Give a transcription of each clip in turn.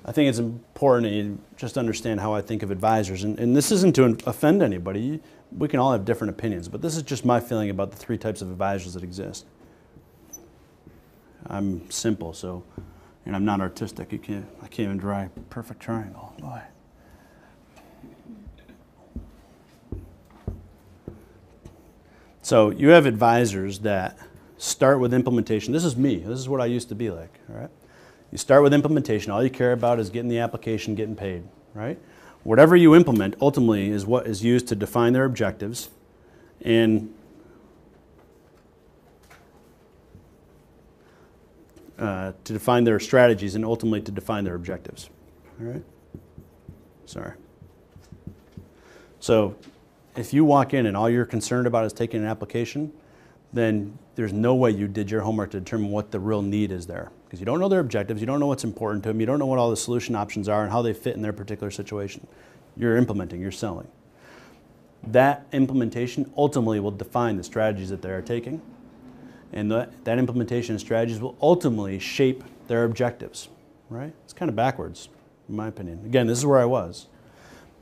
I think it's important that you just understand how I think of advisors. And this isn't to offend anybody. We can all have different opinions, but this is just my feeling about the three types of advisors that exist. I'm simple, so, and I'm not artistic. I can't even draw a perfect triangle. Boy. So you have advisors that start with implementation. This is me. This is what I used to be like, all right? You start with implementation. All you care about is getting the application, getting paid, right? Whatever you implement ultimately is what is used to define their objectives and to define their strategies and ultimately to define their objectives, all right? Sorry. So if you walk in and all you're concerned about is taking an application, then there's no way you did your homework to determine what the real need is there. Because you don't know their objectives, you don't know what's important to them, you don't know what all the solution options are and how they fit in their particular situation. You're implementing, you're selling. That implementation ultimately will define the strategies that they are taking. And that implementation and strategies will ultimately shape their objectives, right? It's kind of backwards, in my opinion. Again, this is where I was.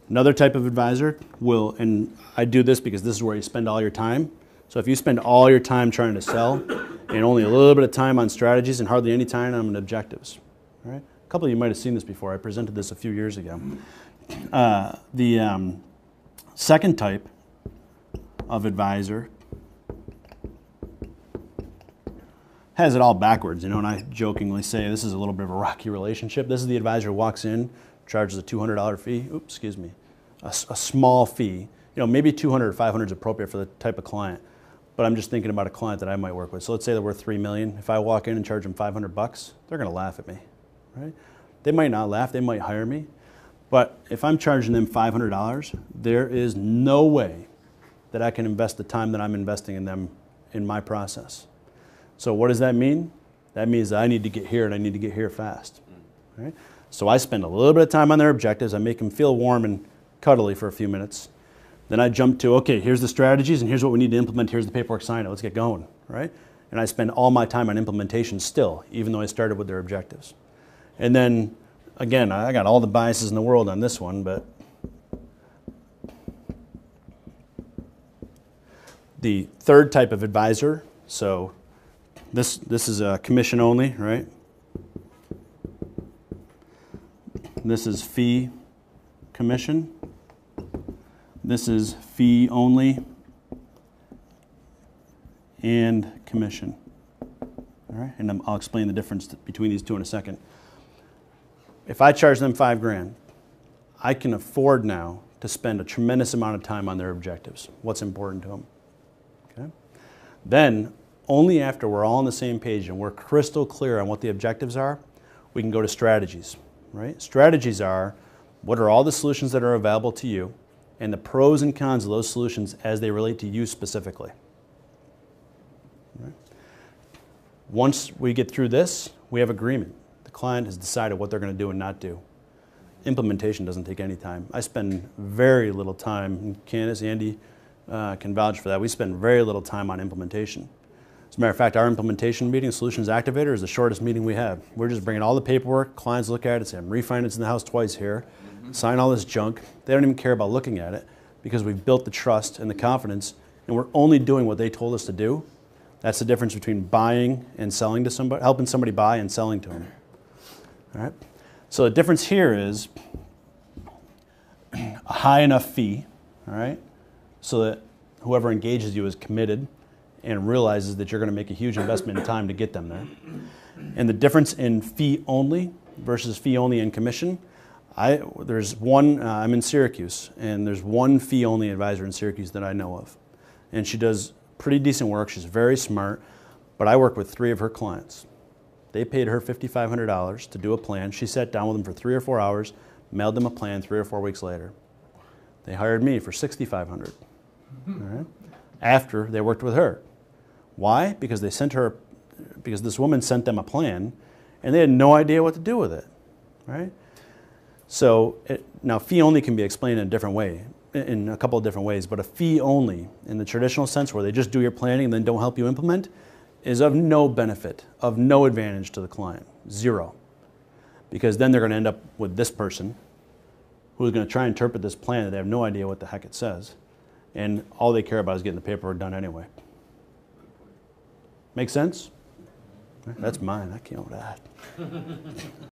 Another type of advisor will, and I do this because this is where you spend all your time. So if you spend all your time trying to sell and only a little bit of time on strategies and hardly any time on objectives, right? A couple of you might have seen this before. I presented this a few years ago. The second type of advisor has it all backwards, you know, and I jokingly say this is a little bit of a rocky relationship. This is the advisor who walks in, charges a $200 fee, oops, excuse me, a small fee. You know, maybe 200 or 500 is appropriate for the type of client, but I'm just thinking about a client that I might work with. So let's say they're worth $3 million. If I walk in and charge them $500, they're going to laugh at me, right? They might not laugh, they might hire me, but if I'm charging them $500, there is no way that I can invest the time that I'm investing in them in my process. So what does that mean? That means that I need to get here and I need to get here fast, right? So I spend a little bit of time on their objectives. I make them feel warm and cuddly for a few minutes. Then I jump to, okay, here's the strategies and here's what we need to implement. Here's the paperwork, sign it, let's get going, right? And I spend all my time on implementation still, even though I started with their objectives. And then, again, I got all the biases in the world on this one, but the third type of advisor, so this is a commission only, right? This is fee commission. This is fee only and commission. All right, and I'll explain the difference between these two in a second. If I charge them $5,000, I can afford now to spend a tremendous amount of time on their objectives, what's important to them. Okay? Then, only after we're all on the same page and we're crystal clear on what the objectives are, we can go to strategies. Right? Strategies are, what are all the solutions that are available to you and the pros and cons of those solutions as they relate to you specifically. Right? Once we get through this, we have agreement. The client has decided what they're going to do and not do. Implementation doesn't take any time. I spend very little time, and Candace, Andy can vouch for that, we spend very little time on implementation. As a matter of fact, our implementation meeting, Solutions Activator, is the shortest meeting we have. We're just bringing all the paperwork, clients look at it, say, I'm refinancing the house twice here, sign all this junk. They don't even care about looking at it because we've built the trust and the confidence, and we're only doing what they told us to do. That's the difference between buying and selling to somebody, helping somebody buy and selling to them. All right? So the difference here is a high enough fee, all right, so that whoever engages you is committed and realizes that you're going to make a huge investment in time to get them there. And the difference in fee only versus fee only and commission, there's one, I'm in Syracuse, and there's one fee only advisor in Syracuse that I know of. And she does pretty decent work, she's very smart, but I work with 3 of her clients. They paid her $5,500 to do a plan. She sat down with them for 3 or 4 hours, mailed them a plan 3 or 4 weeks later. They hired me for $6,500, all right, after they worked with her. Why? Because because this woman sent them a plan and they had no idea what to do with it, right? So now fee only can be explained in a different way, in a couple of different ways, but a fee only in the traditional sense where they just do your planning and then don't help you implement is of no benefit, of no advantage to the client, zero. Because then they're going to end up with this person who's going to try and interpret this plan that they have no idea what the heck it says. And all they care about is getting the paperwork done anyway. Make sense? That's mine. I came up with that.